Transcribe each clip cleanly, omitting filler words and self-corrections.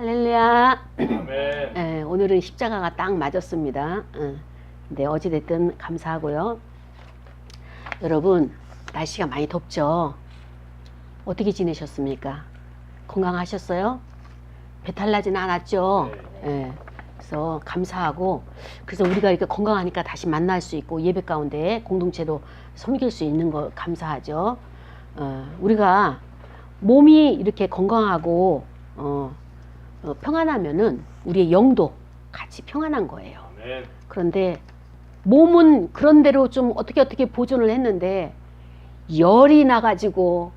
할렐루야. 아멘. 예, 오늘은 십자가가 딱 맞았습니다. 근데 어찌됐든 감사하고요. 여러분, 날씨가 많이 덥죠? 어떻게 지내셨습니까? 건강하셨어요? 배탈 나진 않았죠? 예, 그래서 감사하고, 그래서 우리가 이렇게 건강하니까 다시 만날 수 있고 예배 가운데 공동체도 섬길 수 있는 거 감사하죠. 우리가 몸이 이렇게 건강하고 평안하면은 우리의 영도 같이 평안한 거예요. 아멘. 그런데 몸은 그런대로 좀 어떻게 보존을 했는데 열이 나가지고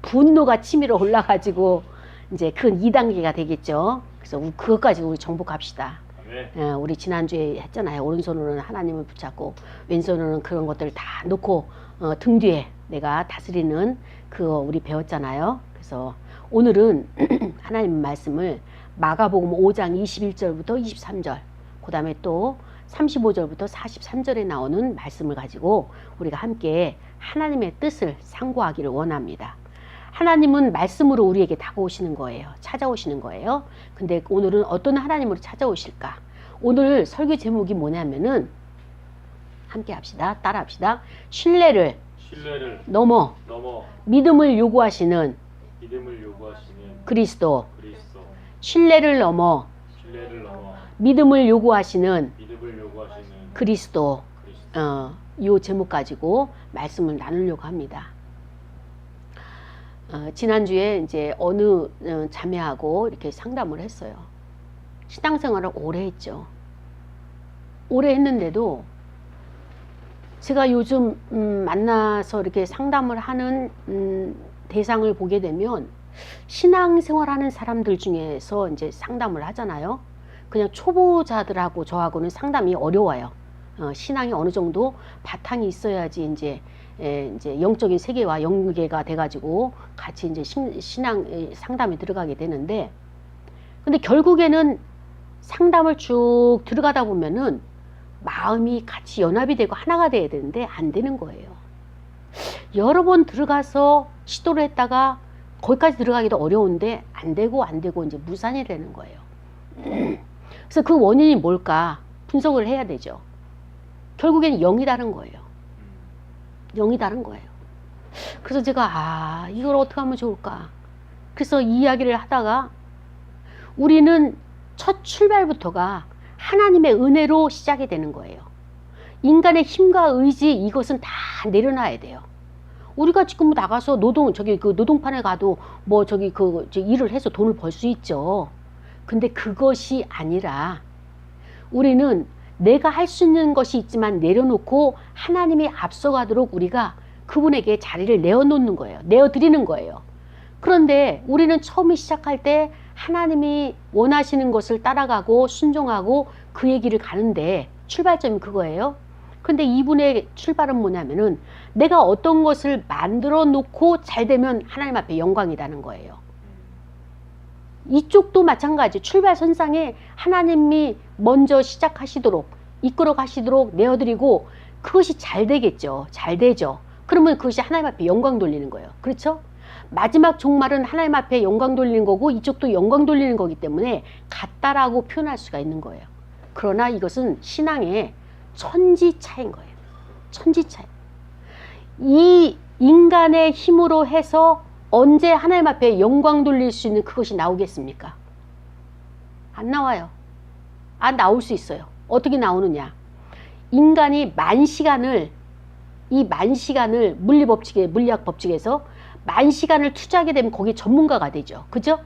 분노가 치밀어 올라가지고 이제 그 2단계가 되겠죠. 그래서 그것까지 우리 정복합시다. 아멘. 우리 지난주에 했잖아요. 오른손으로는 하나님을 붙잡고 왼손으로는 그런 것들을 다 놓고 등 뒤에 내가 다스리는 그거 우리 배웠잖아요. 그래서 오늘은 하나님 말씀을 마가복음 5장 21절부터 23절, 그 다음에 또 35절부터 43절에 나오는 말씀을 가지고 우리가 함께 하나님의 뜻을 상고하기를 원합니다. 하나님은 말씀으로 우리에게 다가오시는 거예요. 찾아오시는 거예요. 근데 오늘은 어떤 하나님으로 찾아오실까? 오늘 설교 제목이 뭐냐면은 함께 합시다. 따라 합시다. 신뢰를 넘어 믿음을 요구하시는 그리스도. 신뢰를 넘어 믿음을 요구하시는 그리스도. 이 제목 가지고 말씀을 나누려고 합니다. 지난주에 이제 어느 자매하고 이렇게 상담을 했어요. 신앙생활을 오래 했죠. 오래 했는데도 제가 요즘 만나서 이렇게 상담을 하는 대상을 보게 되면 신앙생활하는 사람들 중에서 이제 상담을 하잖아요. 그냥 초보자들하고 저하고는 상담이 어려워요. 신앙이 어느 정도 바탕이 있어야지 이제 영적인 세계와 연계가 돼가지고 같이 이제 신앙 상담에 들어가게 되는데, 근데 결국에는 상담을 쭉 들어가다 보면은 마음이 같이 연합이 되고 하나가 돼야 되는데 안 되는 거예요. 여러 번 들어가서 시도를 했다가 거기까지 들어가기도 어려운데 안 되고 이제 무산이 되는 거예요. 그래서 그 원인이 뭘까 분석을 해야 되죠. 결국에는 영이 다른 거예요. 영이 다른 거예요. 그래서 제가 이걸 어떻게 하면 좋을까? 그래서 이 이야기를 하다가 우리는 첫 출발부터가 하나님의 은혜로 시작이 되는 거예요. 인간의 힘과 의지 이것은 다 내려놔야 돼요. 우리가 지금 나가서 노동판에 가도 일을 해서 돈을 벌 수 있죠. 근데 그것이 아니라 우리는 내가 할 수 있는 것이 있지만 내려놓고 하나님이 앞서가도록 우리가 그분에게 자리를 내어놓는 거예요. 내어드리는 거예요. 그런데 우리는 처음에 시작할 때 하나님이 원하시는 것을 따라가고 순종하고 그 얘기를 가는데 출발점이 그거예요. 근데 이분의 출발은 뭐냐면은 내가 어떤 것을 만들어 놓고 잘 되면 하나님 앞에 영광이라는 거예요. 이쪽도 마찬가지. 출발선상에 하나님이 먼저 시작하시도록 이끌어 가시도록 내어드리고 그것이 잘 되겠죠. 잘 되죠. 그러면 그것이 하나님 앞에 영광 돌리는 거예요. 그렇죠? 마지막 종말은 하나님 앞에 영광 돌리는 거고 이쪽도 영광 돌리는 거기 때문에 같다라고 표현할 수가 있는 거예요. 그러나 이것은 신앙의 천지차인 거예요. 천지차. 이 인간의 힘으로 해서 언제 하나님 앞에 영광 돌릴 수 있는 그것이 나오겠습니까? 안 나와요. 안 나올 수 있어요. 어떻게 나오느냐? 인간이 물리학 법칙에서 만 시간을 투자하게 되면 거기에 전문가가 되죠. 그죠?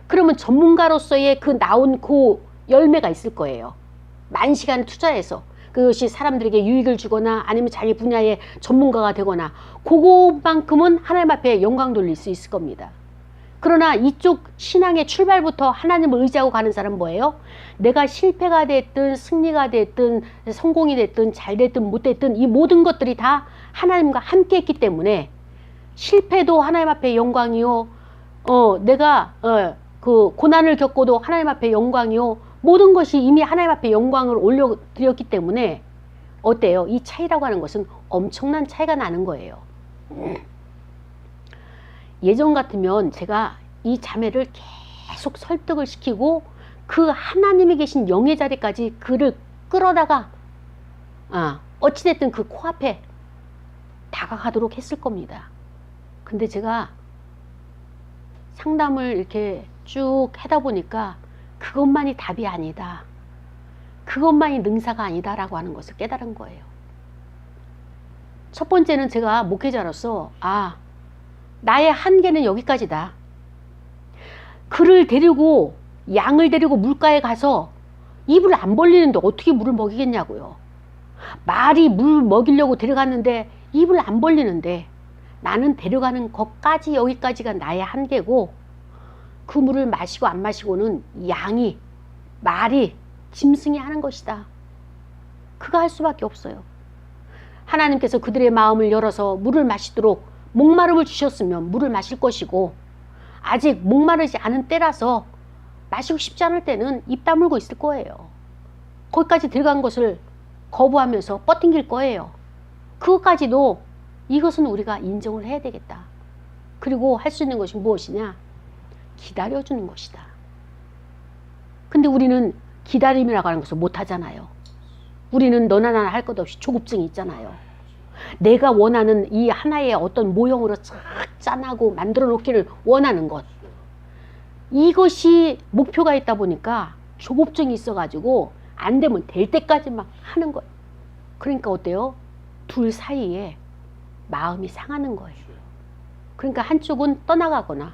그러면 전문가로서의 나온 그 열매가 있을 거예요. 만 시간을 투자해서 그것이 사람들에게 유익을 주거나 아니면 자기 분야의 전문가가 되거나 그것만큼은 하나님 앞에 영광 돌릴 수 있을 겁니다. 그러나 이쪽 신앙의 출발부터 하나님을 의지하고 가는 사람은 뭐예요? 내가 실패가 됐든 승리가 됐든 성공이 됐든 잘 됐든 못 됐든 이 모든 것들이 다 하나님과 함께 했기 때문에 실패도 하나님 앞에 영광이요. 내가 그 고난을 겪어도 하나님 앞에 영광이요. 모든 것이 이미 하나님 앞에 영광을 올려드렸기 때문에 어때요? 이 차이라고 하는 것은 엄청난 차이가 나는 거예요. 예전 같으면 제가 이 자매를 계속 설득을 시키고 그 하나님이 계신 영의 자리까지 그를 끌어다가 어찌됐든 그 코앞에 다가가도록 했을 겁니다. 근데 제가 상담을 이렇게 쭉 하다 보니까 그것만이 답이 아니다. 그것만이 능사가 아니다라고 하는 것을 깨달은 거예요. 첫 번째는 제가 목회자로서 나의 한계는 여기까지다. 그를 데리고 양을 데리고 물가에 가서 입을 안 벌리는데 어떻게 물을 먹이겠냐고요. 말이 물 먹이려고 데려갔는데 입을 안 벌리는데 나는 데려가는 것까지 여기까지가 나의 한계고 그 물을 마시고 안 마시고는 양이 말이 짐승이 하는 것이다. 그가 할 수밖에 없어요. 하나님께서 그들의 마음을 열어서 물을 마시도록 목마름을 주셨으면 물을 마실 것이고 아직 목마르지 않은 때라서 마시고 싶지 않을 때는 입 다물고 있을 거예요. 거기까지 들어간 것을 거부하면서 뻗팅길 거예요. 그것까지도 이것은 우리가 인정을 해야 되겠다. 그리고 할 수 있는 것이 무엇이냐? 기다려주는 것이다. 근데 우리는 기다림이라고 하는 것을 못하잖아요. 우리는 너나 나나 할 것 없이 조급증이 있잖아요. 내가 원하는 이 하나의 어떤 모형으로 쫙 짠하고 만들어 놓기를 원하는 것. 이것이 목표가 있다 보니까 조급증이 있어가지고 안 되면 될 때까지 막 하는 거예요. 그러니까 어때요? 둘 사이에 마음이 상하는 거예요. 그러니까 한쪽은 떠나가거나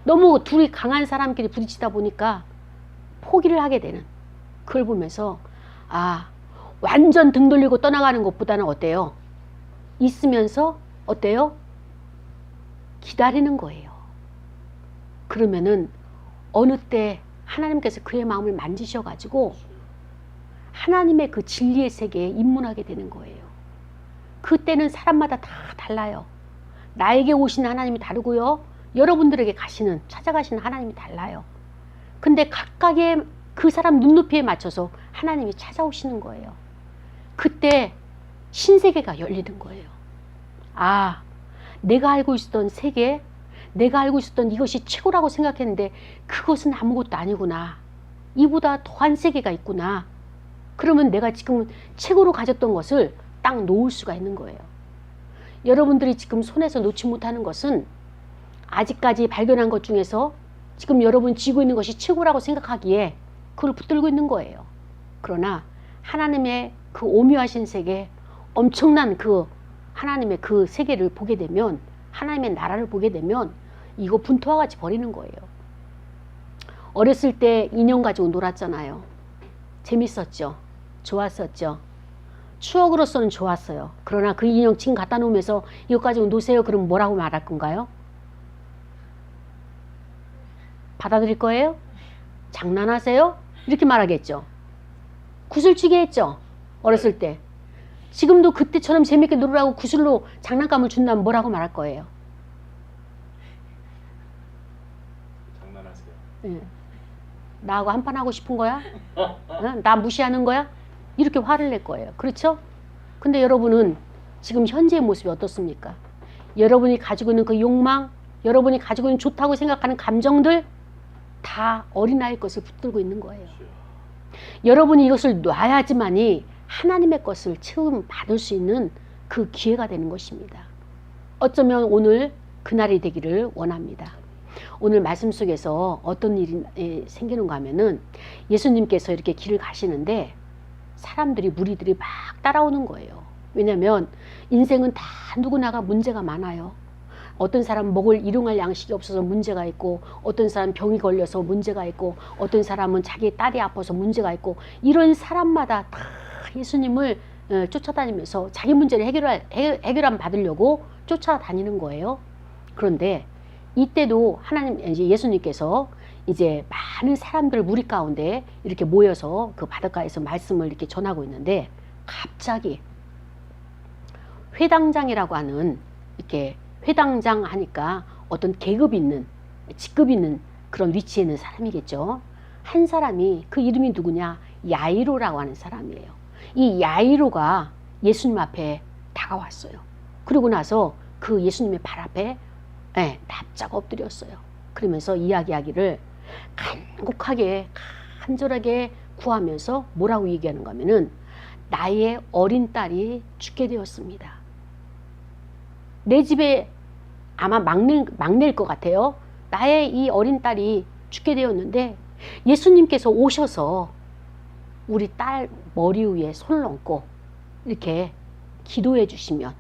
너무 둘이 강한 사람끼리 부딪히다 보니까 포기를 하게 되는, 그걸 보면서 완전 등 돌리고 떠나가는 것보다는 어때요? 있으면서 어때요? 기다리는 거예요. 그러면은 어느 때 하나님께서 그의 마음을 만지셔가지고 하나님의 그 진리의 세계에 입문하게 되는 거예요. 그때는 사람마다 다 달라요. 나에게 오신 하나님이 다르고요. 여러분들에게 찾아가시는 하나님이 달라요. 근데 각각의 그 사람 눈높이에 맞춰서 하나님이 찾아오시는 거예요. 그때 신세계가 열리는 거예요. 내가 알고 있었던 세계, 내가 알고 있었던 이것이 최고라고 생각했는데 그것은 아무것도 아니구나. 이보다 더한 세계가 있구나. 그러면 내가 지금 최고로 가졌던 것을 딱 놓을 수가 있는 거예요. 여러분들이 지금 손에서 놓지 못하는 것은 아직까지 발견한 것 중에서 지금 여러분 쥐고 있는 것이 최고라고 생각하기에 그걸 붙들고 있는 거예요. 그러나 하나님의 그 오묘하신 세계, 엄청난 그 하나님의 그 세계를 보게 되면, 하나님의 나라를 보게 되면 이거 분토와 같이 버리는 거예요. 어렸을 때 인형 가지고 놀았잖아요. 재밌었죠? 좋았었죠? 추억으로서는 좋았어요. 그러나 그 인형 지금 갖다 놓으면서 이거 가지고 노세요. 그럼 뭐라고 말할 건가요? 받아들일 거예요? 장난하세요? 이렇게 말하겠죠. 구슬치게 했죠. 어렸을 때. 지금도 그때처럼 재밌게 놀으라고 구슬로 장난감을 준다면 뭐라고 말할 거예요? 장난하세요. 네. 나하고 한판 하고 싶은 거야? 나 무시하는 거야? 이렇게 화를 낼 거예요. 그렇죠? 근데 여러분은 지금 현재의 모습이 어떻습니까? 여러분이 가지고 있는 그 욕망, 여러분이 가지고 있는 좋다고 생각하는 감정들 다 어린아이의 것을 붙들고 있는 거예요. 여러분이 이것을 놔야지만이 하나님의 것을 처음 받을 수 있는 그 기회가 되는 것입니다. 어쩌면 오늘 그날이 되기를 원합니다. 오늘 말씀 속에서 어떤 일이 생기는가 하면은 예수님께서 이렇게 길을 가시는데 사람들이, 무리들이 막 따라오는 거예요. 왜냐하면 인생은 다 누구나가 문제가 많아요. 어떤 사람은 먹을 일용할 양식이 없어서 문제가 있고, 어떤 사람은 병이 걸려서 문제가 있고, 어떤 사람은 자기 딸이 아파서 문제가 있고, 이런 사람마다 다 예수님을 쫓아다니면서 자기 문제를 해결함 받으려고 쫓아다니는 거예요. 그런데 이때도 예수님께서 이제 많은 사람들 무리 가운데 이렇게 모여서 그 바닷가에서 말씀을 이렇게 전하고 있는데 갑자기 회당장이라고 하는, 이렇게 회당장 하니까 어떤 계급 있는, 직급 있는 그런 위치에 있는 사람이겠죠. 한 사람이, 그 이름이 누구냐? 야이로라고 하는 사람이에요. 이 야이로가 예수님 앞에 다가왔어요. 그러고 나서 그 예수님의 발 앞에 납작 엎드렸어요. 그러면서 이야기하기를, 간곡하게 간절하게 구하면서 뭐라고 얘기하는가 하면은 나의 어린 딸이 죽게 되었습니다. 내 집에 아마 막내일 것 같아요. 나의 이 어린 딸이 죽게 되었는데 예수님께서 오셔서 우리 딸 머리 위에 손을 얹고 이렇게 기도해 주시면,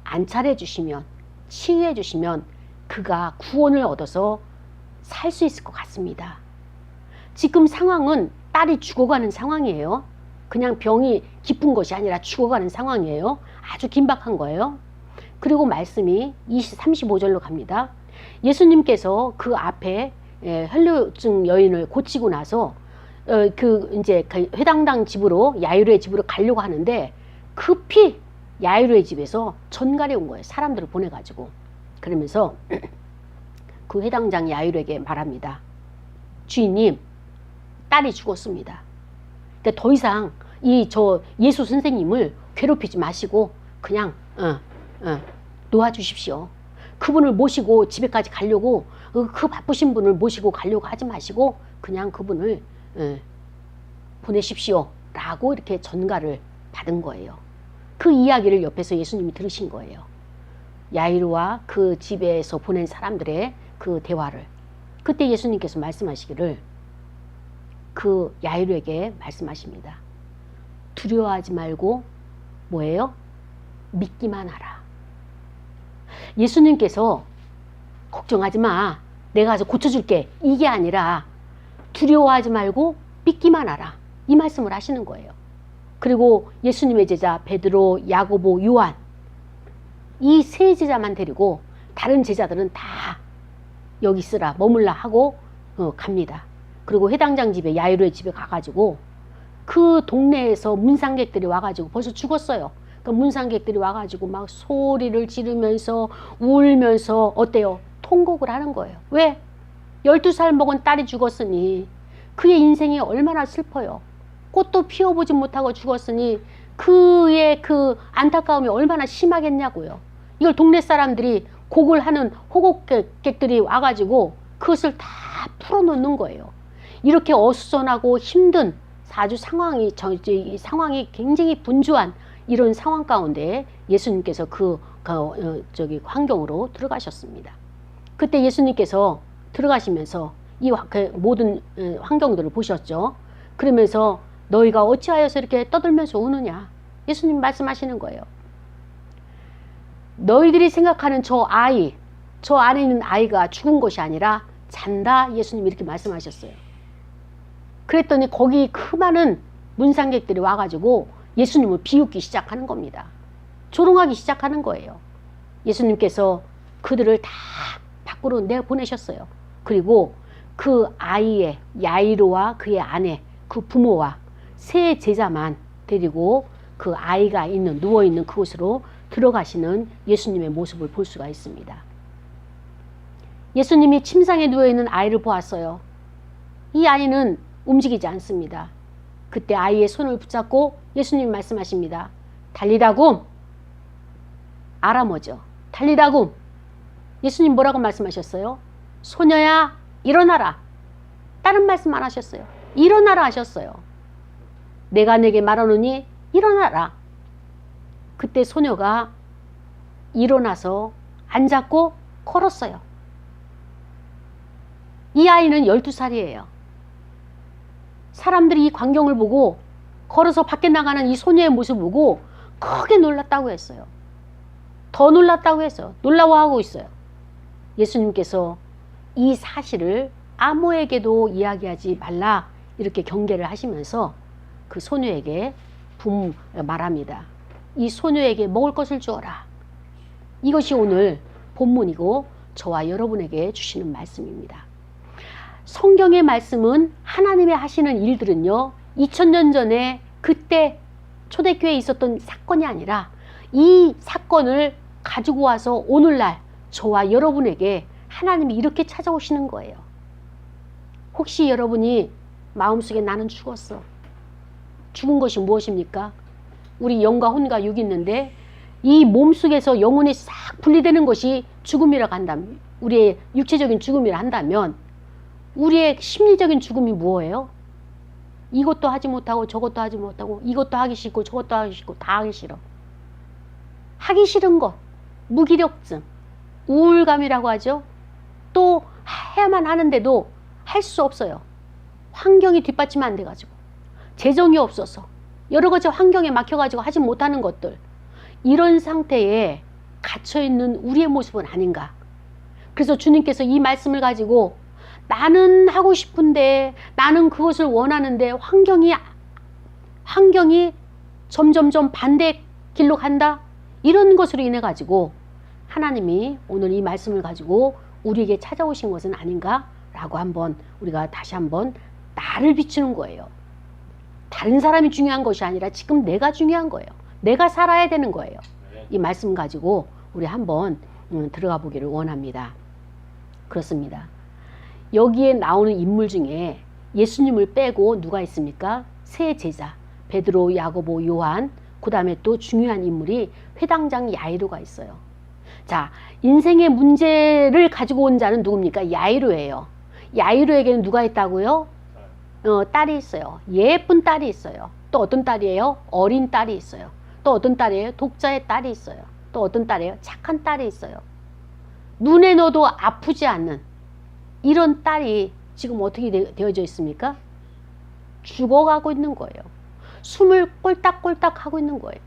안찰해 주시면, 치유해 주시면 그가 구원을 얻어서 살 수 있을 것 같습니다. 지금 상황은 딸이 죽어가는 상황이에요. 그냥 병이 깊은 것이 아니라 죽어가는 상황이에요. 아주 긴박한 거예요. 그리고 말씀이 35절로 갑니다. 예수님께서 그 앞에 혈루증 여인을 고치고 나서 이제 회당당 집으로, 야이로의 집으로 가려고 하는데 급히 야이로의 집에서 전갈이 온 거예요. 사람들을 보내가지고. 그러면서 그 회당장 야이로에게 말합니다. 주인님, 딸이 죽었습니다. 그러니까 더 이상 예수 선생님을 괴롭히지 마시고 그냥 놓아주십시오. 그분을 모시고 집에까지 가려고, 그 바쁘신 분을 모시고 가려고 하지 마시고 그냥 그분을 보내십시오 라고 이렇게 전가를 받은 거예요. 그 이야기를 옆에서 예수님이 들으신 거예요. 야이로와 그 집에서 보낸 사람들의 그 대화를. 그때 예수님께서 말씀하시기를 그 야이로에게 말씀하십니다. 두려워하지 말고 뭐예요? 믿기만 하라. 예수님께서 걱정하지 마, 내가 가서 고쳐줄게, 이게 아니라 두려워하지 말고 믿기만 하라, 이 말씀을 하시는 거예요. 그리고 예수님의 제자 베드로, 야고보, 요한, 이 세 제자만 데리고 다른 제자들은 다 여기 있으라, 머물라 하고 갑니다. 그리고 회당장 집에, 야이로의 집에 가가지고 그 동네에서 문상객들이 와가지고 벌써 죽었어요. 그 문상객들이 와가지고 막 소리를 지르면서 울면서 어때요? 통곡을 하는 거예요. 왜? 12살 먹은 딸이 죽었으니 그의 인생이 얼마나 슬퍼요. 꽃도 피워보지 못하고 죽었으니 그의 그 안타까움이 얼마나 심하겠냐고요. 이걸 동네 사람들이 곡을 하는 호곡객들이 와가지고 그것을 다 풀어놓는 거예요. 이렇게 어수선하고 힘든 아주 상황이 굉장히 분주한 이런 상황 가운데 예수님께서 환경으로 들어가셨습니다. 그때 예수님께서 들어가시면서 이 모든 환경들을 보셨죠. 그러면서 너희가 어찌하여서 이렇게 떠들면서 우느냐, 예수님 말씀하시는 거예요. 너희들이 생각하는 저 안에 있는 아이가 죽은 것이 아니라 잔다, 예수님이 이렇게 말씀하셨어요. 그랬더니 거기 그 많은 문상객들이 와가지고 예수님을 비웃기 시작하는 겁니다. 조롱하기 시작하는 거예요. 예수님께서 그들을 다 밖으로 내보내셨어요. 그리고 그 아이의 야이로와 그의 아내, 그 부모와 세 제자만 데리고 그 아이가 누워있는 그곳으로 들어가시는 예수님의 모습을 볼 수가 있습니다. 예수님이 침상에 누워있는 아이를 보았어요. 이 아이는 움직이지 않습니다. 그때 아이의 손을 붙잡고 예수님이 말씀하십니다. 달리다굼. 아람어죠. 달리다굼. 예수님 뭐라고 말씀하셨어요? 소녀야, 일어나라. 다른 말씀 안 하셨어요. 일어나라 하셨어요. 내가 내게 말하노니 일어나라. 그때 소녀가 일어나서 앉았고 걸었어요. 이 아이는 12살이에요. 사람들이 이 광경을 보고 걸어서 밖에 나가는 이 소녀의 모습을 보고 크게 놀랐다고 했어요. 더 놀랐다고 했어요. 놀라워하고 있어요. 예수님께서 이 사실을 아무에게도 이야기하지 말라 이렇게 경계를 하시면서 그 소녀에게 말합니다. 이 소녀에게 먹을 것을 주어라. 이것이 오늘 본문이고 저와 여러분에게 주시는 말씀입니다. 성경의 말씀은 하나님의 하시는 일들은요, 2000년 전에 그때 초대교회에 있었던 사건이 아니라 이 사건을 가지고 와서 오늘날 저와 여러분에게 하나님이 이렇게 찾아오시는 거예요. 혹시 여러분이 마음속에 나는 죽었어. 죽은 것이 무엇입니까? 우리 영과 혼과 육이 있는데 이 몸속에서 영혼이 싹 분리되는 것이 죽음이라고 한다면, 우리의 육체적인 죽음이라 한다면 우리의 심리적인 죽음이 뭐예요? 이것도 하지 못하고 저것도 하지 못하고 이것도 하기 싫고 저것도 하기 싫고 다 하기 싫어. 하기 싫은 것, 무기력증, 우울감이라고 하죠. 또 해야만 하는데도 할 수 없어요. 환경이 뒷받침 안 돼가지고, 재정이 없어서, 여러 가지 환경에 막혀가지고 하지 못하는 것들, 이런 상태에 갇혀있는 우리의 모습은 아닌가. 그래서 주님께서 이 말씀을 가지고 나는 하고 싶은데, 나는 그것을 원하는데 환경이 점점점 반대 길로 간다. 이런 것으로 인해 가지고 하나님이 오늘 이 말씀을 가지고 우리에게 찾아오신 것은 아닌가라고 한번 우리가 다시 한번 나를 비추는 거예요. 다른 사람이 중요한 것이 아니라 지금 내가 중요한 거예요. 내가 살아야 되는 거예요. 이 말씀 가지고 우리 한번 들어가 보기를 원합니다. 그렇습니다. 여기에 나오는 인물 중에 예수님을 빼고 누가 있습니까? 세 제자, 베드로, 야고보, 요한, 그 다음에 또 중요한 인물이 회당장 야이로가 있어요. 자, 인생의 문제를 가지고 온 자는 누굽니까? 야이로예요. 야이로에게는 누가 있다고요? 딸이 있어요. 예쁜 딸이 있어요. 또 어떤 딸이에요? 어린 딸이 있어요. 또 어떤 딸이에요? 독자의 딸이 있어요. 또 어떤 딸이에요? 착한 딸이 있어요. 눈에 넣어도 아프지 않는 이런 딸이 지금 어떻게 되어져 있습니까? 죽어가고 있는 거예요. 숨을 꼴딱꼴딱 하고 있는 거예요.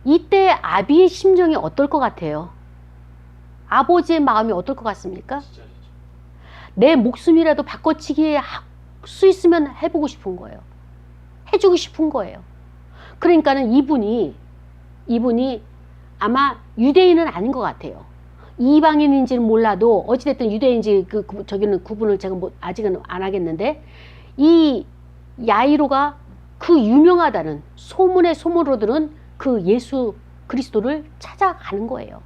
이때 아비의 심정이 어떨 것 같아요? 아버지의 마음이 어떨 것 같습니까? 내 목숨이라도 바꿔치기 할 수 있으면 해보고 싶은 거예요. 해주고 싶은 거예요. 그러니까는 이분이 아마 유대인은 아닌 것 같아요. 이방인인지는 몰라도 어찌됐든 유대인인지 저기는 구분을 제가 아직은 안 하겠는데, 이 야이로가 그 유명하다는 소문의 소문으로 들은 그 예수 그리스도를 찾아가는 거예요.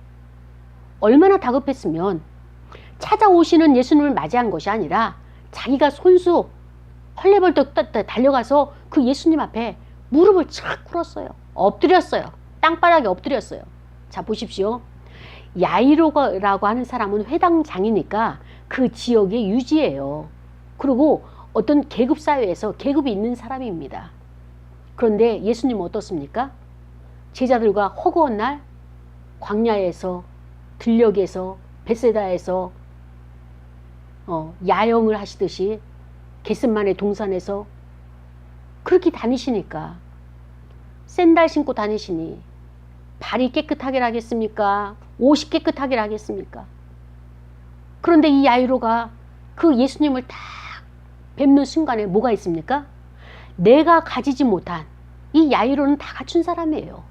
얼마나 다급했으면 찾아오시는 예수님을 맞이한 것이 아니라 자기가 손수 헐레벌떡 달려가서 그 예수님 앞에 무릎을 착 꿇었어요. 엎드렸어요. 땅바닥에 엎드렸어요. 자, 보십시오. 야이로라고 하는 사람은 회당장이니까 그 지역의 유지예요. 그리고 어떤 계급사회에서 계급이 있는 사람입니다. 그런데 예수님은 어떻습니까? 제자들과 허구한 날 광야에서, 들녘에서, 벳세다에서 야영을 하시듯이 겟세마네 동산에서 그렇게 다니시니까, 샌들 신고 다니시니 발이 깨끗하게 하겠습니까? 옷이 깨끗하게 하겠습니까? 그런데 이 야이로가 그 예수님을 딱 뵙는 순간에 뭐가 있습니까? 내가 가지지 못한, 이 야이로는 다 갖춘 사람이에요.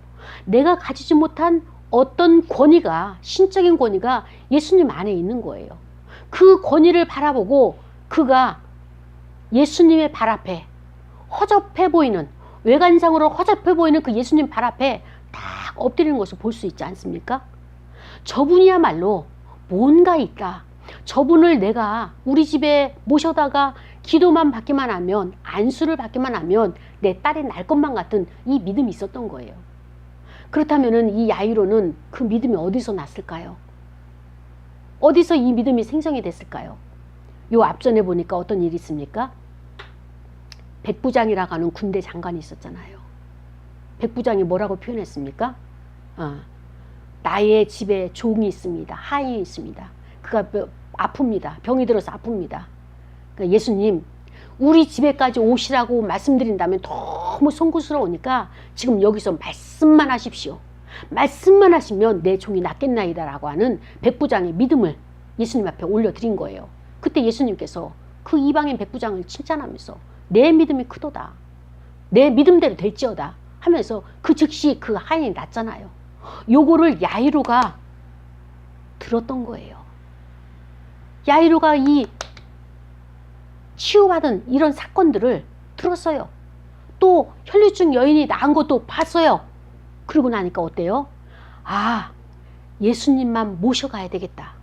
내가 가지지 못한 어떤 권위가, 신적인 권위가 예수님 안에 있는 거예요. 그 권위를 바라보고 그가 예수님의 발 앞에 허접해 보이는, 외관상으로 허접해 보이는 그 예수님 발 앞에 딱 엎드리는 것을 볼 수 있지 않습니까? 저분이야말로 뭔가 있다. 저분을 내가 우리 집에 모셔다가 기도만 받기만 하면, 안수를 받기만 하면 내 딸이 날 것만 같은 이 믿음이 있었던 거예요. 그렇다면 이 야이로는 그 믿음이 어디서 났을까요? 어디서 이 믿음이 생성이 됐을까요? 요 앞전에 보니까 어떤 일이 있습니까? 백부장이라고 하는 군대 장관이 있었잖아요. 백부장이 뭐라고 표현했습니까? 나의 집에 종이 있습니다. 하인이 있습니다. 그가 아픕니다. 병이 들어서 아픕니다. 그러니까 예수님, 우리 집에까지 오시라고 말씀드린다면 너무 송구스러우니까 지금 여기서 말씀만 하십시오. 말씀만 하시면 내 종이 낫겠나이다 라고 하는 백부장의 믿음을 예수님 앞에 올려드린 거예요. 그때 예수님께서 그 이방인 백부장을 칭찬하면서 내 믿음이 크도다, 내 믿음대로 될지어다 하면서 그 즉시 그 하인이 낫잖아요. 요거를 야이로가 들었던 거예요. 야이로가 이 치유받은 이런 사건들을 들었어요. 또 혈류증 여인이 나은 것도 봤어요. 그러고 나니까 어때요? 아, 예수님만 모셔가야 되겠다.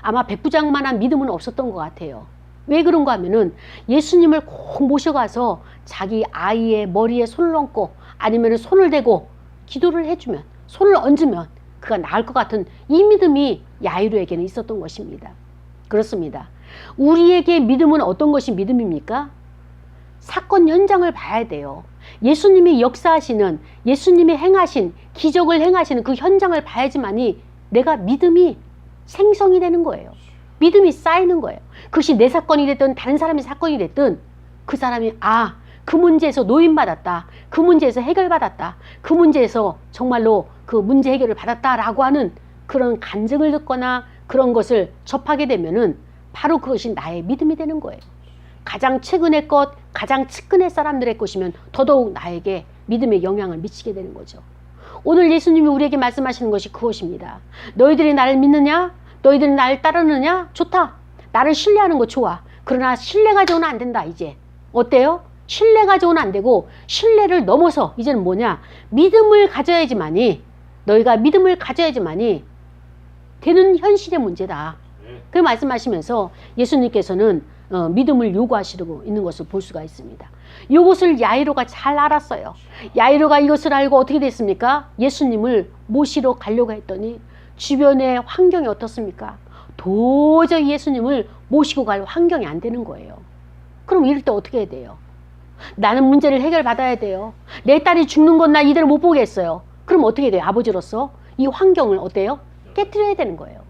아마 백부장만한 믿음은 없었던 것 같아요. 왜 그런가 하면은 예수님을 꼭 모셔가서 자기 아이의 머리에 손을 얹고 아니면 손을 대고 기도를 해주면, 손을 얹으면 그가 나을 것 같은 이 믿음이 야이로에게는 있었던 것입니다. 그렇습니다. 우리에게 믿음은 어떤 것이 믿음입니까? 사건 현장을 봐야 돼요. 예수님이 역사하시는, 예수님이 행하신, 기적을 행하시는 그 현장을 봐야지만이 내가 믿음이 생성이 되는 거예요. 믿음이 쌓이는 거예요. 그것이 내 사건이 됐든 다른 사람의 사건이 됐든 그 사람이 그 문제에서 노인받았다. 그 문제에서 해결받았다. 그 문제에서 정말로 그 문제 해결을 받았다라고 하는 그런 간증을 듣거나 그런 것을 접하게 되면은 바로 그것이 나의 믿음이 되는 거예요. 가장 최근의 것, 가장 측근의 사람들의 것이면 더더욱 나에게 믿음의 영향을 미치게 되는 거죠. 오늘 예수님이 우리에게 말씀하시는 것이 그것입니다. 너희들이 나를 믿느냐? 너희들이 나를 따르느냐? 좋다. 나를 신뢰하는 거 좋아. 그러나 신뢰 가지고는 안 된다. 이제 어때요? 신뢰 가지고는 안 되고 신뢰를 넘어서 이제는 뭐냐? 믿음을 가져야지만이, 너희가 믿음을 가져야지만이 되는 현실의 문제다. 그 말씀하시면서 예수님께서는 믿음을 요구하시고 있는 것을 볼 수가 있습니다. 이것을 야이로가 잘 알았어요. 야이로가 이것을 알고 어떻게 됐습니까? 예수님을 모시러 가려고 했더니 주변의 환경이 어떻습니까? 도저히 예수님을 모시고 갈 환경이 안 되는 거예요. 그럼 이럴 때 어떻게 해야 돼요? 나는 문제를 해결받아야 돼요. 내 딸이 죽는 건 나 이대로 못 보겠어요. 그럼 어떻게 돼요? 아버지로서 이 환경을 어때요? 깨트려야 되는 거예요.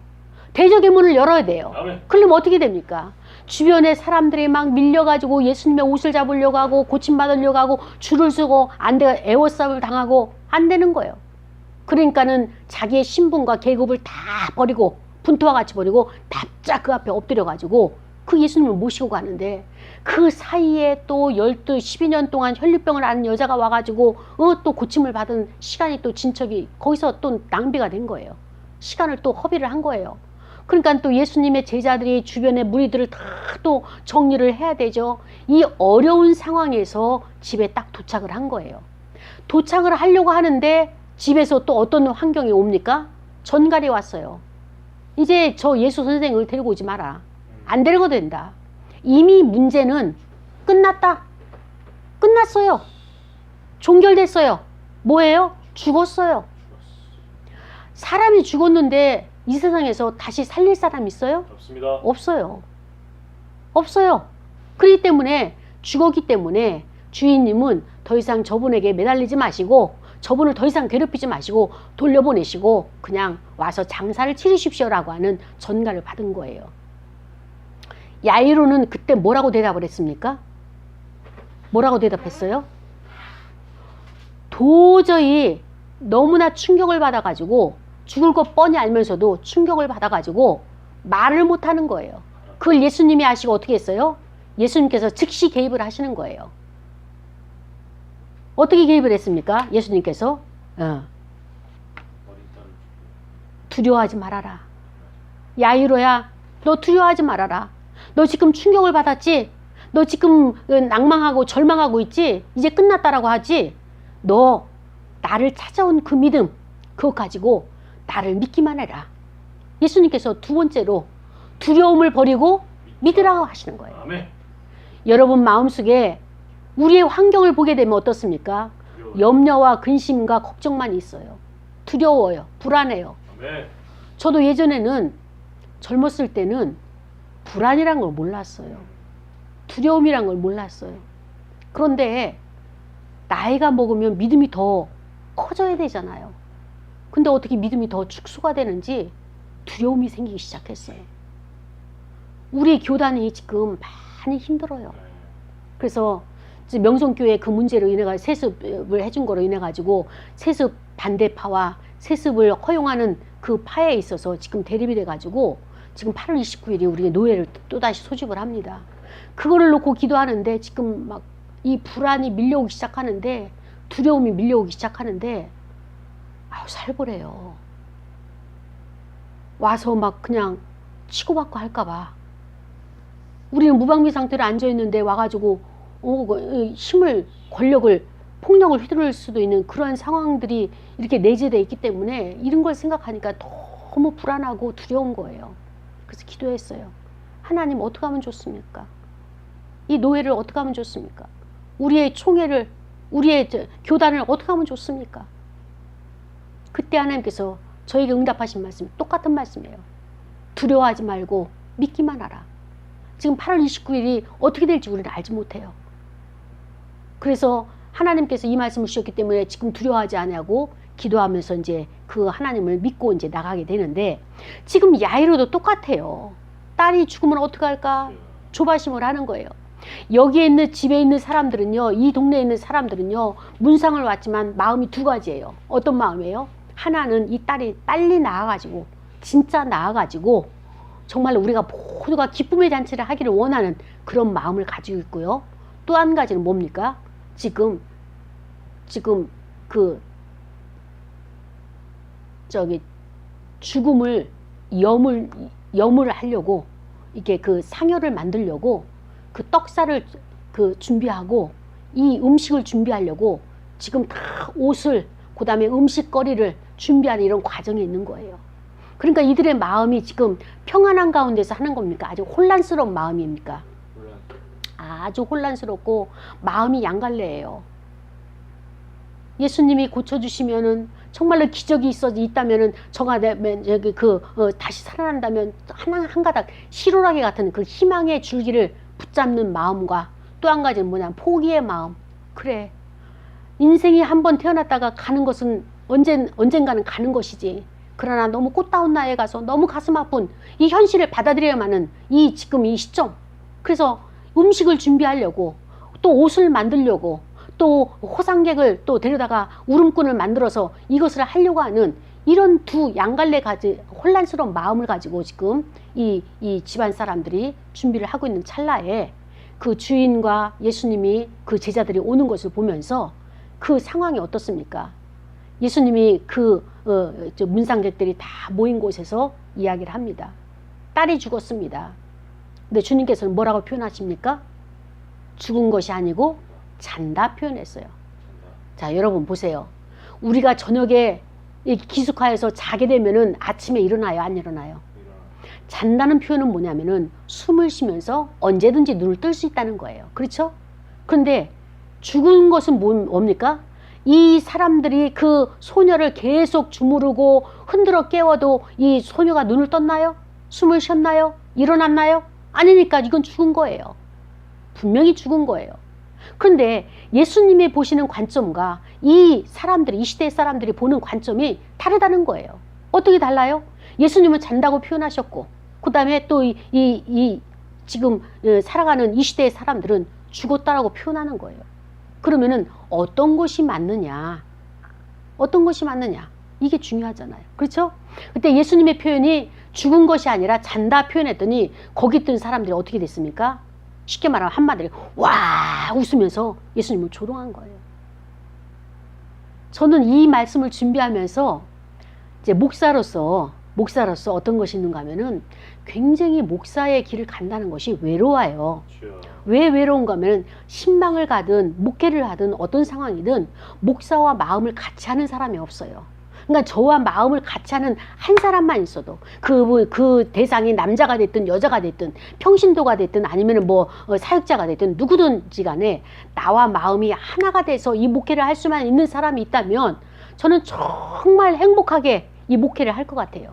대적의 문을 열어야 돼요. 그러면 어떻게 됩니까? 주변에 사람들이 막 밀려가지고 예수님의 옷을 잡으려고 하고 고침받으려고 하고 줄을 서고 안 돼, 애워싸움을 당하고 안 되는 거예요. 그러니까는 자기의 신분과 계급을 다 버리고 분토와 같이 버리고 납작 그 앞에 엎드려가지고 그 예수님을 모시고 가는데 그 사이에 또 12년 동안 혈류병을 앓는 여자가 와가지고 또 고침을 받은 시간이 또 진척이 거기서 또 낭비가 된 거예요. 시간을 또 허비를 한 거예요. 그러니까 또 예수님의 제자들이 주변의 무리들을 다 또 정리를 해야 되죠. 이 어려운 상황에서 집에 딱 도착을 한 거예요. 도착을 하려고 하는데 집에서 또 어떤 환경이 옵니까? 전갈이 왔어요. 이제 저 예수 선생을 데리고 오지 마라. 안 데리고 된다. 이미 문제는 끝났다. 끝났어요. 종결됐어요. 뭐예요? 죽었어요. 사람이 죽었는데 이 세상에서 다시 살릴 사람 있어요? 없습니다. 없어요. 없어요. 그렇기 때문에 죽었기 때문에 주인님은 더 이상 저분에게 매달리지 마시고 저분을 더 이상 괴롭히지 마시고 돌려보내시고 그냥 와서 장사를 치르십시오라고 하는 전가를 받은 거예요. 야이로는 그때 뭐라고 대답을 했습니까? 뭐라고 대답했어요? 도저히 너무나 충격을 받아가지고 죽을 것 뻔히 알면서도 충격을 받아가지고 말을 못하는 거예요. 그걸 예수님이 아시고 어떻게 했어요? 예수님께서 즉시 개입을 하시는 거예요. 어떻게 개입을 했습니까? 예수님께서 두려워하지 말아라. 야이로야, 너 두려워하지 말아라. 너 지금 충격을 받았지? 너 지금 낭망하고 절망하고 있지? 이제 끝났다라고 하지? 너 나를 찾아온 그 믿음, 그거 가지고 나를 믿기만 해라. 예수님께서 두 번째로 두려움을 버리고 믿으라고 하시는 거예요. 아멘. 여러분 마음속에 우리의 환경을 보게 되면 어떻습니까? 염려와 근심과 걱정만 있어요. 두려워요. 불안해요. 아멘. 저도 예전에는 젊었을 때는 불안이란 걸 몰랐어요. 두려움이란 걸 몰랐어요. 그런데 나이가 먹으면 믿음이 더 커져야 되잖아요. 근데 어떻게 믿음이 더 축소가 되는지 두려움이 생기기 시작했어요. 우리 교단이 지금 많이 힘들어요. 그래서 명성교회 그 문제로 인해 세습을 해준 거로 인해 가지고 세습 반대파와 세습을 허용하는 그 파에 있어서 지금 대립이 돼 가지고 지금 8월 29일이 우리 노예를 또다시 소집을 합니다. 그거를 놓고 기도하는데 지금 막 이 불안이 밀려오기 시작하는데 두려움이 밀려오기 시작하는데 살벌해요. 와서 막 그냥 치고받고 할까봐. 우리는 무방비 상태로 앉아있는데 와가지고 힘을, 권력을, 폭력을 휘두를 수도 있는 그런 상황들이 이렇게 내재되어 있기 때문에 이런 걸 생각하니까 너무 불안하고 두려운 거예요. 그래서 기도했어요. 하나님 어떻게 하면 좋습니까? 이 노예를 어떻게 하면 좋습니까? 우리의 총회를, 우리의 교단을 어떻게 하면 좋습니까? 그때 하나님께서 저에게 응답하신 말씀, 똑같은 말씀이에요. 두려워하지 말고 믿기만 하라. 지금 8월 29일이 어떻게 될지 우리는 알지 못해요. 그래서 하나님께서 이 말씀을 주셨기 때문에 지금 두려워하지 않냐고 기도하면서 이제 그 하나님을 믿고 이제 나가게 되는데, 지금 야이로도 똑같아요. 딸이 죽으면 어떡할까 조바심을 하는 거예요. 여기에 있는 집에 있는 사람들은요, 이 동네에 있는 사람들은요, 문상을 왔지만 마음이 두 가지예요. 어떤 마음이에요? 하나는 이 딸이 빨리 나아가지고, 진짜 나아가지고 정말로 우리가 모두가 기쁨의 잔치를 하기를 원하는 그런 마음을 가지고 있고요. 또 한 가지는 뭡니까? 지금 그 죽음을 염을 하려고, 이게 그 상여를 만들려고 그 떡살을 준비하고 이 음식을 준비하려고 지금 다 옷을, 그 다음에 음식거리를 준비하는 이런 과정에 있는 거예요. 그러니까 이들의 마음이 지금 평안한 가운데서 하는 겁니까? 아주 혼란스러운 마음입니까? 아주 혼란스럽고 마음이 양갈래예요. 예수님이 고쳐주시면은, 정말로 기적이 있다면은, 다시 살아난다면 한 가닥 시로라기 같은 그 희망의 줄기를 붙잡는 마음과, 또 한 가지는 뭐냐면 포기의 마음. 그래, 인생이 한번 태어났다가 가는 것은 언젠가는 가는 것이지. 그러나 너무 꽃다운 나이에 가서 너무 가슴 아픈 이 현실을 받아들여야만 하는 지금 이 시점. 그래서 음식을 준비하려고, 또 옷을 만들려고, 또 호상객을 또 데려다가 울음꾼을 만들어서 이것을 하려고 하는 이런 두 양갈래 혼란스러운 마음을 가지고 지금 이 집안 사람들이 준비를 하고 있는 찰나에 그 주인과 예수님이, 그 제자들이 오는 것을 보면서 그 상황이 어떻습니까? 예수님이 문상객들이 다 모인 곳에서 이야기를 합니다. 딸이 죽었습니다. 근데 주님께서는 뭐라고 표현하십니까? 죽은 것이 아니고 잔다 표현했어요. 자, 여러분 보세요. 우리가 저녁에 기숙하여서 자게 되면은 아침에 일어나요, 안 일어나요? 잔다는 표현은 뭐냐면은 숨을 쉬면서 언제든지 눈을 뜰 수 있다는 거예요. 그렇죠? 그런데 죽은 것은 뭡니까? 이 사람들이 그 소녀를 계속 주무르고 흔들어 깨워도 이 소녀가 눈을 떴나요? 숨을 쉬었나요? 일어났나요? 아니니까 이건 죽은 거예요. 분명히 죽은 거예요. 그런데 예수님이 보시는 관점과 이 시대의 사람들이 보는 관점이 다르다는 거예요. 어떻게 달라요? 예수님은 잔다고 표현하셨고, 그 다음에 또 지금 살아가는 이 시대의 사람들은 죽었다라고 표현하는 거예요. 그러면은 어떤 것이 맞느냐? 어떤 것이 맞느냐? 이게 중요하잖아요. 그렇죠? 그때 예수님의 표현이 죽은 것이 아니라 잔다 표현했더니 거기 있던 사람들이 어떻게 됐습니까? 쉽게 말하면 한마디로 와 웃으면서 예수님을 조롱한 거예요. 저는 이 말씀을 준비하면서 이제 목사로서 어떤 것이 있는가 하면은 굉장히 목사의 길을 간다는 것이 외로워요. 왜 외로운가 하면 신방을 가든 목회를 하든 어떤 상황이든 목사와 마음을 같이 하는 사람이 없어요. 그러니까 저와 마음을 같이 하는 한 사람만 있어도 그 대상이 남자가 됐든 여자가 됐든 평신도가 됐든 아니면 사역자가 됐든 누구든지 간에 나와 마음이 하나가 돼서 이 목회를 할 수만 있는 사람이 있다면 저는 정말 행복하게 이 목회를 할 것 같아요.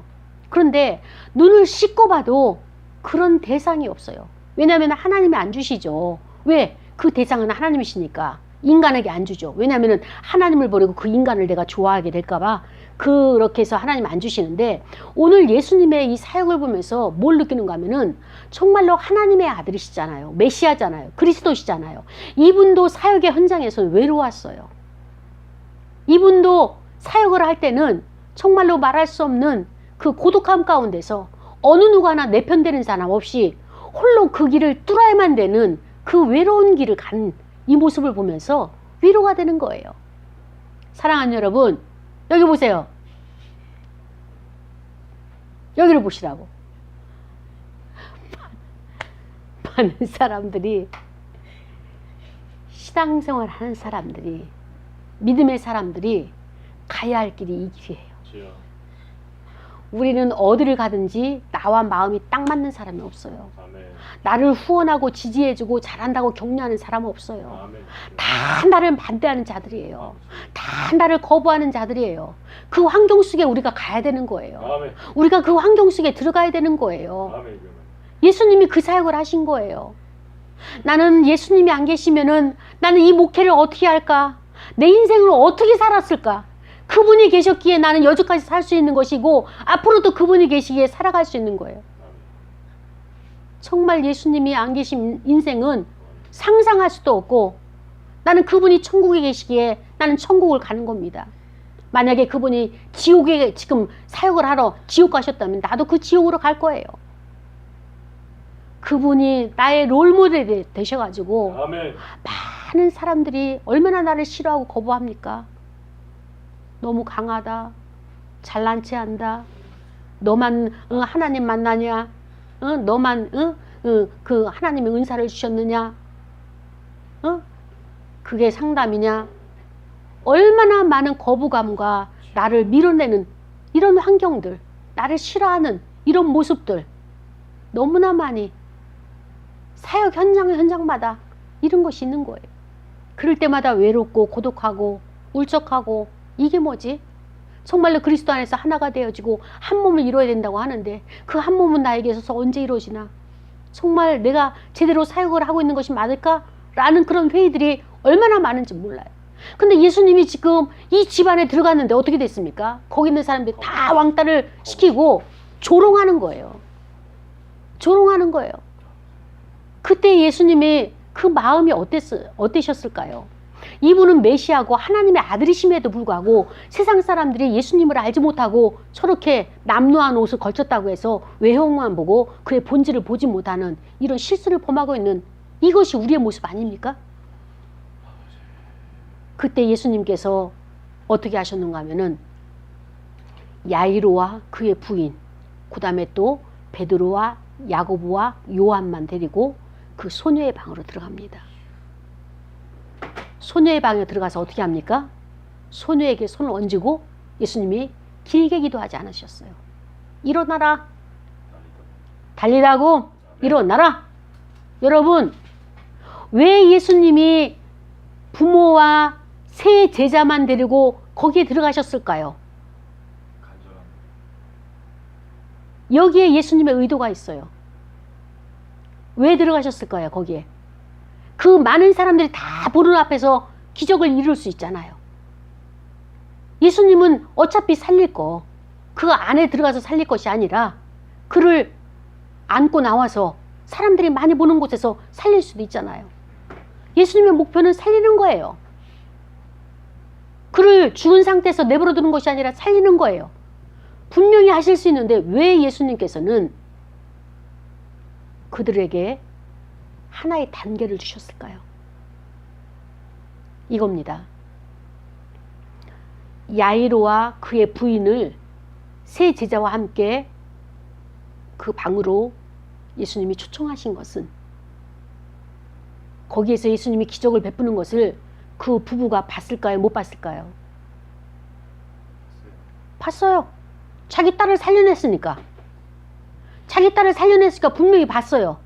그런데 눈을 씻고 봐도 그런 대상이 없어요. 왜냐하면 하나님이 안 주시죠. 왜? 그 대상은 하나님이시니까 인간에게 안 주죠. 왜냐하면 하나님을 버리고 그 인간을 내가 좋아하게 될까봐 그렇게 해서 하나님 안 주시는데, 오늘 예수님의 이 사역을 보면서 뭘 느끼는가 하면은 정말로 하나님의 아들이시잖아요. 메시아잖아요. 그리스도시잖아요. 이분도 사역의 현장에서는 외로웠어요. 이분도 사역을 할 때는 정말로 말할 수 없는 그 고독함 가운데서 어느 누구나 내 편 되는 사람 없이 홀로 그 길을 뚫어야만 되는 그 외로운 길을 간 이 모습을 보면서 위로가 되는 거예요. 사랑하는 여러분, 여기 보세요. 여기를 보시라고. 많은 사람들이, 신앙생활 하는 사람들이, 믿음의 사람들이 가야 할 길이 이 길이에요. 우리는 어디를 가든지 나와 마음이 딱 맞는 사람이 없어요. 아멘. 나를 후원하고 지지해주고 잘한다고 격려하는 사람은 없어요. 아멘. 다 나를 반대하는 자들이에요. 다 나를 거부하는 자들이에요. 그 환경 속에 우리가 가야 되는 거예요. 아멘. 우리가 그 환경 속에 들어가야 되는 거예요. 아멘. 예수님이 그 사역을 하신 거예요. 나는 예수님이 안 계시면은 나는 이 목회를 어떻게 할까? 내 인생을 어떻게 살았을까? 그분이 계셨기에 나는 여기까지 살 수 있는 것이고 앞으로도 그분이 계시기에 살아갈 수 있는 거예요. 정말 예수님이 안 계신 인생은 상상할 수도 없고 나는 그분이 천국에 계시기에 나는 천국을 가는 겁니다. 만약에 그분이 지옥에 지금 사역을 하러 지옥 가셨다면 나도 그 지옥으로 갈 거예요. 그분이 나의 롤모델이 되셔가지고 아멘. 많은 사람들이 얼마나 나를 싫어하고 거부합니까? 너무 강하다. 잘난 체 한다. 너만 하나님 만나냐? 너만 그 하나님의 은사를 주셨느냐? 그게 상담이냐? 얼마나 많은 거부감과 나를 밀어내는 이런 환경들, 나를 싫어하는 이런 모습들 너무나 많이 사역 현장마다 이런 것이 있는 거예요. 그럴 때마다 외롭고 고독하고 울적하고 이게 뭐지? 정말로 그리스도 안에서 하나가 되어지고 한 몸을 이루어야 된다고 하는데 그 한 몸은 나에게 있어서 언제 이루어지나? 정말 내가 제대로 사역을 하고 있는 것이 맞을까? 라는 그런 회의들이 얼마나 많은지 몰라요. 근데 예수님이 지금 이 집안에 들어갔는데 어떻게 됐습니까? 거기 있는 사람들이 다 왕따를 시키고 조롱하는 거예요. 조롱하는 거예요. 그때 예수님의 그 마음이 어떠셨을까요? 이분은 메시아고 하나님의 아들이심에도 불구하고 세상 사람들이 예수님을 알지 못하고 저렇게 남루한 옷을 걸쳤다고 해서 외형만 보고 그의 본질을 보지 못하는 이런 실수를 범하고 있는 이것이 우리의 모습 아닙니까? 그때 예수님께서 어떻게 하셨는가 하면은 야이로와 그의 부인, 그 다음에 또 베드로와 야고보와 요한만 데리고 그 소녀의 방으로 들어갑니다. 소녀의 방에 들어가서 어떻게 합니까? 소녀에게 손을 얹고 예수님이 길게 기도하지 않으셨어요. 일어나라. 달리라고 일어나라. 여러분, 왜 예수님이 부모와 세 제자만 데리고 거기에 들어가셨을까요? 여기에 예수님의 의도가 있어요. 왜 들어가셨을까요? 거기에. 그 많은 사람들이 다 보는 앞에서 기적을 이룰 수 있잖아요. 예수님은 어차피 살릴 거, 그 안에 들어가서 살릴 것이 아니라 그를 안고 나와서 사람들이 많이 보는 곳에서 살릴 수도 있잖아요. 예수님의 목표는 살리는 거예요. 그를 죽은 상태에서 내버려 두는 것이 아니라 살리는 거예요. 분명히 하실 수 있는데 왜 예수님께서는 그들에게 하나의 단계를 주셨을까요? 이겁니다. 야이로와 그의 부인을 세 제자와 함께 그 방으로 예수님이 초청하신 것은 거기에서 예수님이 기적을 베푸는 것을 그 부부가 봤을까요? 못 봤을까요? 봤어요. 자기 딸을 살려냈으니까. 자기 딸을 살려냈으니까 분명히 봤어요.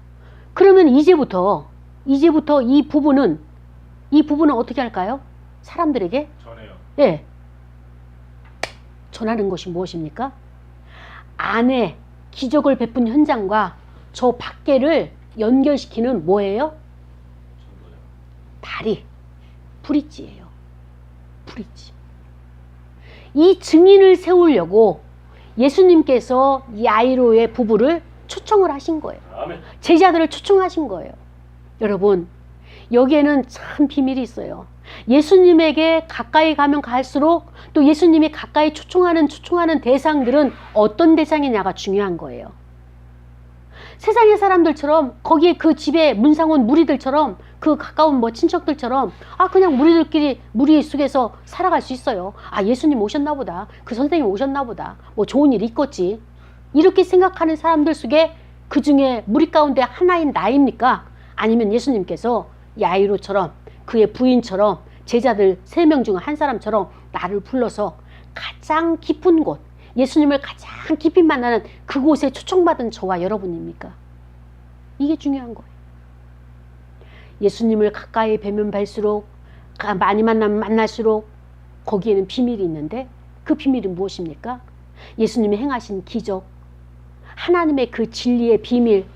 그러면 이제부터 이 부부는 어떻게 할까요? 사람들에게 전해요. 예. 전하는 것이 무엇입니까? 안에 기적을 베푼 현장과 저 밖에를 연결시키는 뭐예요? 다리, 브릿지예요. 브릿지. 이 증인을 세우려고 예수님께서 야이로의 부부를 초청을 하신 거예요. 아멘. 제자들을 초청하신 거예요. 여러분, 여기에는 참 비밀이 있어요. 예수님에게 가까이 가면 갈수록 또 예수님이 가까이 초청하는 대상들은 어떤 대상이냐가 중요한 거예요. 세상의 사람들처럼 거기에 그 집에 문상온 무리들처럼 그 가까운 뭐 친척들처럼 그냥 무리 속에서 살아갈 수 있어요. 예수님 오셨나 보다. 그 선생님 오셨나 보다. 뭐 좋은 일이 있겠지. 이렇게 생각하는 사람들 속에 그 중에 무리 가운데 하나인 나입니까? 아니면 예수님께서 야이로처럼 그의 부인처럼 제자들 3명 중 한 사람처럼 나를 불러서 가장 깊은 곳, 예수님을 가장 깊이 만나는 그곳에 초청받은 저와 여러분입니까? 이게 중요한 거예요. 예수님을 가까이 뵈면 뵐수록 많이 만나면 만날수록 거기에는 비밀이 있는데 그 비밀은 무엇입니까? 예수님이 행하신 기적, 하나님의 그 진리의 비밀,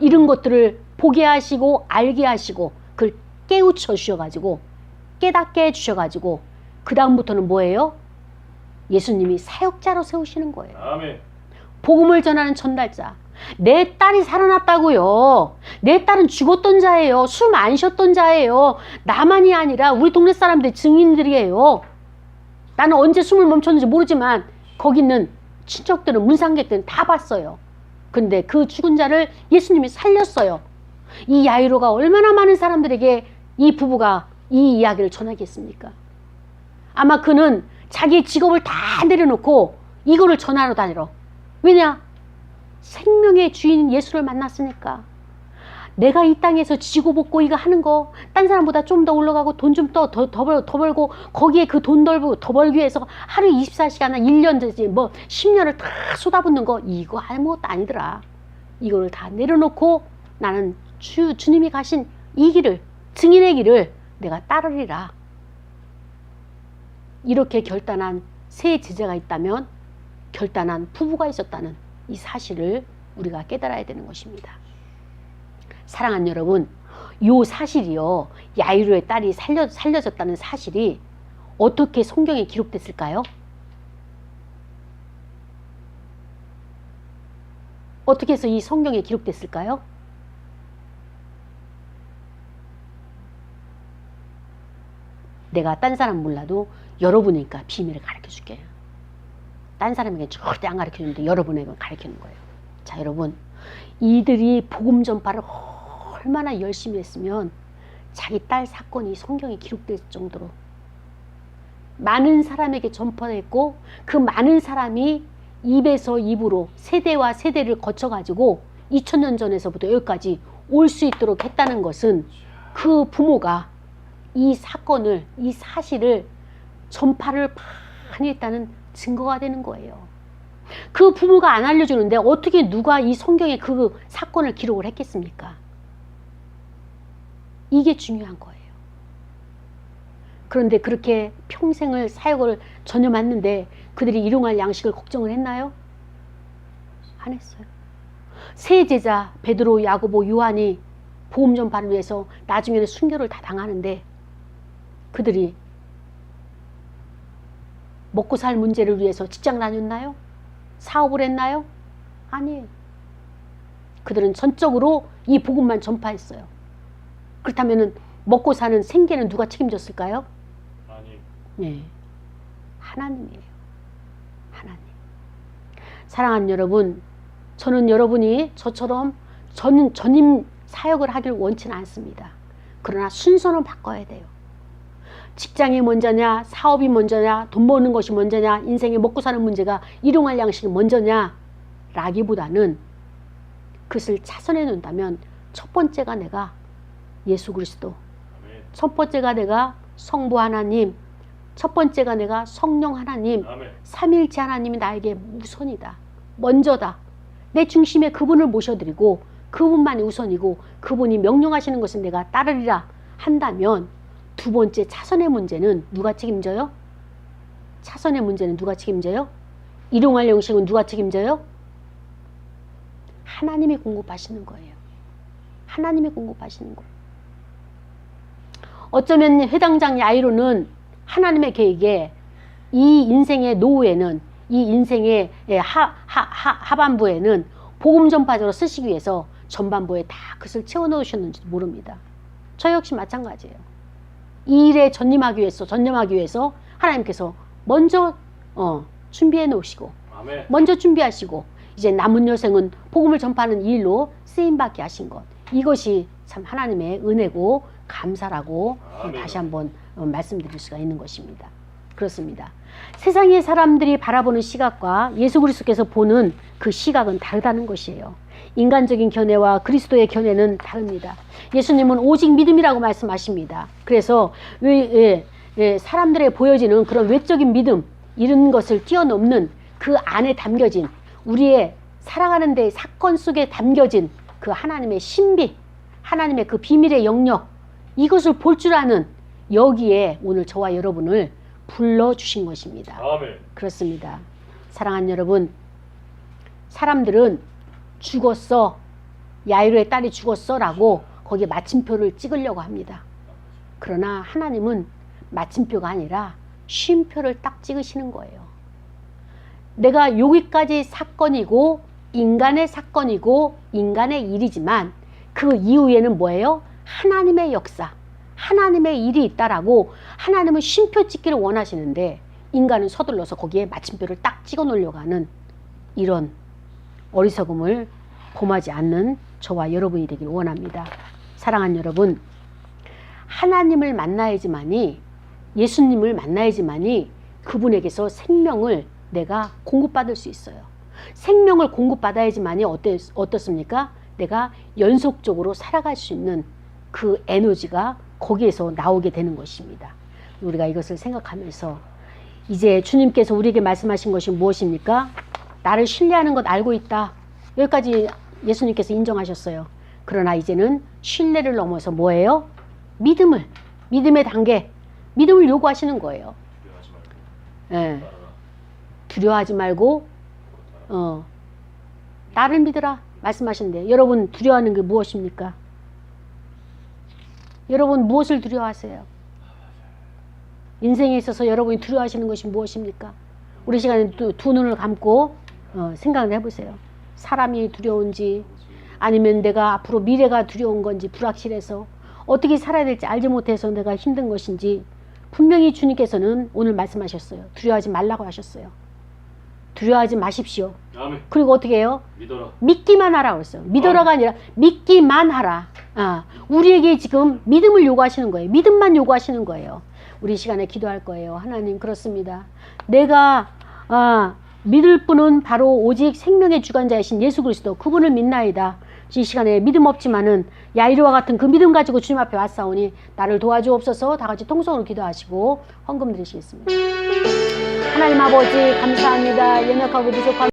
이런 것들을 보게 하시고 알게 하시고 그걸 깨우쳐 주셔가지고 깨닫게 해주셔가지고 그 다음부터는 뭐예요? 예수님이 사역자로 세우시는 거예요. 아멘. 복음을 전하는 전달자. 내 딸이 살아났다고요. 내 딸은 죽었던 자예요. 숨 안 쉬었던 자예요. 나만이 아니라 우리 동네 사람들이 증인들이에요. 나는 언제 숨을 멈췄는지 모르지만 거기 있는 친척들은 문상객들은 다 봤어요. 근데 그 죽은 자를 예수님이 살렸어요. 이 야이로가 얼마나 많은 사람들에게 이 부부가 이 이야기를 전하겠습니까? 아마 그는 자기 직업을 다 내려놓고 이거를 전하러 다니러. 왜냐? 생명의 주인 예수를 만났으니까. 내가 이 땅에서 지고 볶고 이거 하는 거 딴 사람보다 좀 더 올라가고 돈 좀 더 벌고 거기에 그 돈 더 벌기 위해서 하루 24시간이나 1년 뭐 10년을 다 쏟아붓는 거 이거 아무것도 아니더라. 이거를 다 내려놓고 나는 주님이 가신 이 길을 증인의 길을 내가 따르리라. 이렇게 결단한 세 제자가 있다면 결단한 부부가 있었다는 이 사실을 우리가 깨달아야 되는 것입니다. 사랑하는 여러분, 이 사실이요, 야이로의 딸이 살려졌다는 사실이 어떻게 성경에 기록됐을까요? 어떻게 해서 이 성경에 기록됐을까요? 내가 딴 사람 몰라도 여러분이니까 비밀을 가르쳐 줄게요. 딴 사람에게 절대 안 가르쳐 주는데 여러분에게 가르치는 거예요. 자, 여러분, 이들이 복음 전파를 얼마나 열심히 했으면 자기 딸 사건이 성경에 기록될 정도로 많은 사람에게 전파했고 그 많은 사람이 입에서 입으로 세대와 세대를 거쳐가지고 2000년 전에서부터 여기까지 올 수 있도록 했다는 것은 그 부모가 이 사건을, 이 사실을 전파를 많이 했다는 증거가 되는 거예요. 그 부모가 안 알려주는데 어떻게 누가 이 성경에 그 사건을 기록을 했겠습니까? 이게 중요한 거예요. 그런데 그렇게 평생을 사역을 전념했는데 그들이 일용할 양식을 걱정을 했나요? 안 했어요. 세 제자 베드로, 야고보, 요한이 복음 전파를 위해서 나중에는 순교를 다 당하는데 그들이 먹고 살 문제를 위해서 직장 다녔나요? 사업을 했나요? 아니에요. 그들은 전적으로 이 복음만 전파했어요. 그렇다면 먹고 사는 생계는 누가 책임졌을까요? 아니. 네, 하나님이에요. 하나님. 사랑하는 여러분, 저는 여러분이 저처럼 전임 사역을 하길 원치는 않습니다. 그러나 순서는 바꿔야 돼요. 직장이 먼저냐, 사업이 먼저냐, 돈 버는 것이 먼저냐, 인생에 먹고 사는 문제가 일용할 양식이 먼저냐 라기보다는 그것을 차선해 놓는다면 첫 번째가 내가 예수 그리스도, 첫 번째가 내가 성부 하나님, 첫 번째가 내가 성령 하나님, 삼일체 하나님이 나에게 우선이다. 먼저다. 내 중심에 그분을 모셔드리고 그분만이 우선이고 그분이 명령하시는 것은 내가 따르리라 한다면 두 번째 차선의 문제는 누가 책임져요? 차선의 문제는 누가 책임져요? 일용할 양식은 누가 책임져요? 하나님이 공급하시는 거예요. 하나님이 공급하시는 거예요. 어쩌면 회당장 야이로는 하나님의 계획에 이 인생의 노후에는 이 인생의 하반부에는 복음 전파자로 쓰시기 위해서 전반부에 다 그것을 채워 넣으셨는지도 모릅니다. 저 역시 마찬가지예요. 이 일에 전념하기 위해서 하나님께서 먼저 준비해 놓으시고 아멘. 먼저 준비하시고 이제 남은 여생은 복음을 전파하는 이 일로 쓰임받게 하신 것, 이것이 참 하나님의 은혜고 감사라고 아멘. 다시 한번 말씀드릴 수가 있는 것입니다. 그렇습니다. 세상의 사람들이 바라보는 시각과 예수 그리스도께서 보는 그 시각은 다르다는 것이에요. 인간적인 견해와 그리스도의 견해는 다릅니다. 예수님은 오직 믿음이라고 말씀하십니다. 그래서 사람들에 보여지는 그런 외적인 믿음, 이런 것을 뛰어넘는 그 안에 담겨진 우리의 살아가는 데 사건 속에 담겨진 그 하나님의 신비, 하나님의 그 비밀의 영역, 이것을 볼 줄 아는 여기에 오늘 저와 여러분을 불러주신 것입니다. 아멘. 그렇습니다. 사랑하는 여러분, 사람들은 죽었어, 야이로의 딸이 죽었어라고 거기에 마침표를 찍으려고 합니다. 그러나 하나님은 마침표가 아니라 쉼표를 딱 찍으시는 거예요. 내가 여기까지 사건이고 인간의 사건이고 인간의 일이지만 그 이후에는 뭐예요? 하나님의 역사, 하나님의 일이 있다라고 하나님은 쉼표 찍기를 원하시는데 인간은 서둘러서 거기에 마침표를 딱 찍어 놓으려고 하는 이런 어리석음을 범하지 않는 저와 여러분이 되길 원합니다. 사랑하는 여러분, 하나님을 만나야지만이, 예수님을 만나야지만이 그분에게서 생명을 내가 공급받을 수 있어요. 생명을 공급받아야지만이 어떻습니까? 내가 연속적으로 살아갈 수 있는 그 에너지가 거기에서 나오게 되는 것입니다. 우리가 이것을 생각하면서 이제 주님께서 우리에게 말씀하신 것이 무엇입니까? 나를 신뢰하는 것 알고 있다. 여기까지 예수님께서 인정하셨어요. 그러나 이제는 신뢰를 넘어서 뭐예요? 믿음의 단계, 믿음을 요구하시는 거예요. 예. 두려워하지 말고 나를 믿으라 말씀하시는데 여러분 두려워하는 게 무엇입니까? 여러분 무엇을 두려워하세요? 인생에 있어서 여러분이 두려워하시는 것이 무엇입니까? 우리 시간에 두 눈을 감고 생각을 해보세요. 사람이 두려운지 아니면 내가 앞으로 미래가 두려운 건지 불확실해서 어떻게 살아야 될지 알지 못해서 내가 힘든 것인지 분명히 주님께서는 오늘 말씀하셨어요. 두려워하지 말라고 하셨어요. 두려워하지 마십시오. 아멘. 그리고 어떻게 해요? 믿어라. 믿기만 하라고 했어요. 믿어라가 아니라 믿기만 하라. 우리에게 지금 믿음을 요구하시는 거예요. 믿음만 요구하시는 거예요. 우리 시간에 기도할 거예요. 하나님 그렇습니다. 내가 믿을 분은 바로 오직 생명의 주관자이신 예수 그리스도 그분을 믿나이다. 이 시간에 믿음 없지만은 야이로와 같은 그 믿음 가지고 주님 앞에 왔사오니 나를 도와주옵소서. 다 같이 통성으로 기도하시고 헌금 드리시겠습니다. 하나님 아버지 감사합니다. 연약하고 부족한